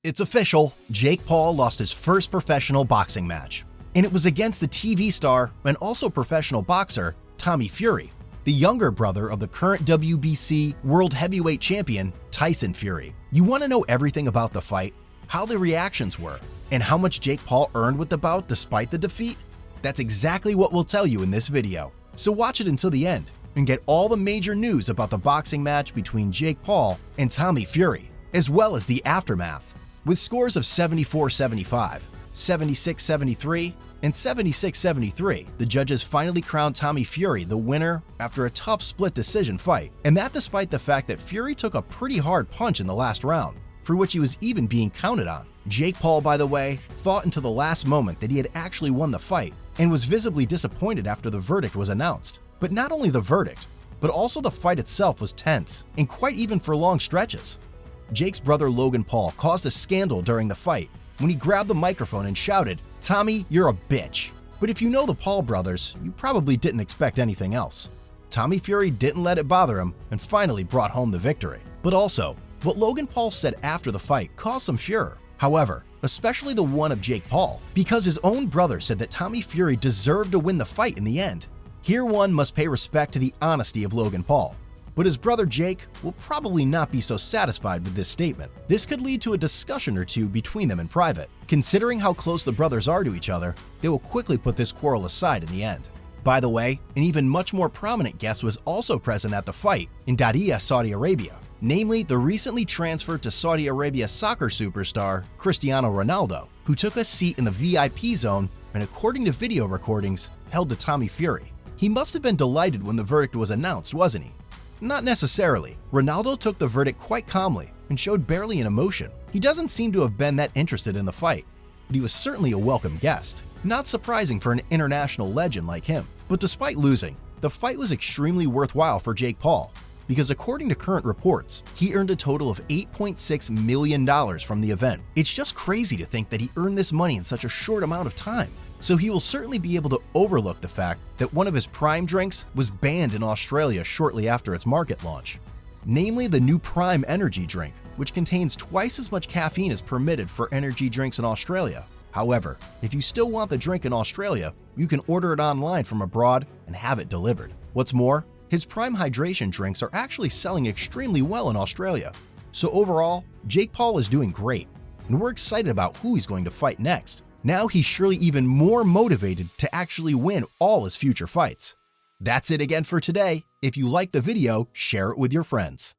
It's official, Jake Paul lost his first professional boxing match. And it was against the TV star and also professional boxer, Tommy Fury, the younger brother of the current WBC World Heavyweight Champion, Tyson Fury. You want to know everything about the fight, how the reactions were, and how much Jake Paul earned with the bout despite the defeat? That's exactly what we'll tell you in this video. So watch it until the end and get all the major news about the boxing match between Jake Paul and Tommy Fury, as well as the aftermath. With scores of 74-75, 76-73, and 76-73, the judges finally crowned Tommy Fury the winner after a tough split decision fight, and that despite the fact that Fury took a pretty hard punch in the last round, for which he was even being counted on. Jake Paul, by the way, thought until the last moment that he had actually won the fight and was visibly disappointed after the verdict was announced. But not only the verdict, but also the fight itself was tense, and quite even for long stretches. Jake's brother Logan Paul caused a scandal during the fight when he grabbed the microphone and shouted, "Tommy, you're a bitch." But if you know the Paul brothers, you probably didn't expect anything else. Tommy Fury didn't let it bother him and finally brought home the victory. But also, what Logan Paul said after the fight caused some furor. However, especially the one of Jake Paul, because his own brother said that Tommy Fury deserved to win the fight in the end. Here one must pay respect to the honesty of Logan Paul. But his brother Jake will probably not be so satisfied with this statement. This could lead to a discussion or two between them in private. Considering how close the brothers are to each other, they will quickly put this quarrel aside in the end. By the way, an even much more prominent guest was also present at the fight in Diriyah, Saudi Arabia, namely the recently transferred to Saudi Arabia soccer superstar Cristiano Ronaldo, who took a seat in the VIP zone and, according to video recordings, held to Tommy Fury. He must have been delighted when the verdict was announced, wasn't he? Not necessarily. Ronaldo took the verdict quite calmly and showed barely an emotion. He doesn't seem to have been that interested in the fight, but he was certainly a welcome guest. Not surprising for an international legend like him. But despite losing, the fight was extremely worthwhile for Jake Paul, because according to current reports, he earned a total of $8.6 million from the event. It's just crazy to think that he earned this money in such a short amount of time. So he will certainly be able to overlook the fact that one of his Prime drinks was banned in Australia shortly after its market launch. Namely the new Prime energy drink, which contains twice as much caffeine as permitted for energy drinks in Australia. However, if you still want the drink in Australia, you can order it online from abroad and have it delivered. What's more, his Prime hydration drinks are actually selling extremely well in Australia. So overall, Jake Paul is doing great, and we're excited about who he's going to fight next. Now he's surely even more motivated to actually win all his future fights. That's it again for today. If you liked the video, share it with your friends.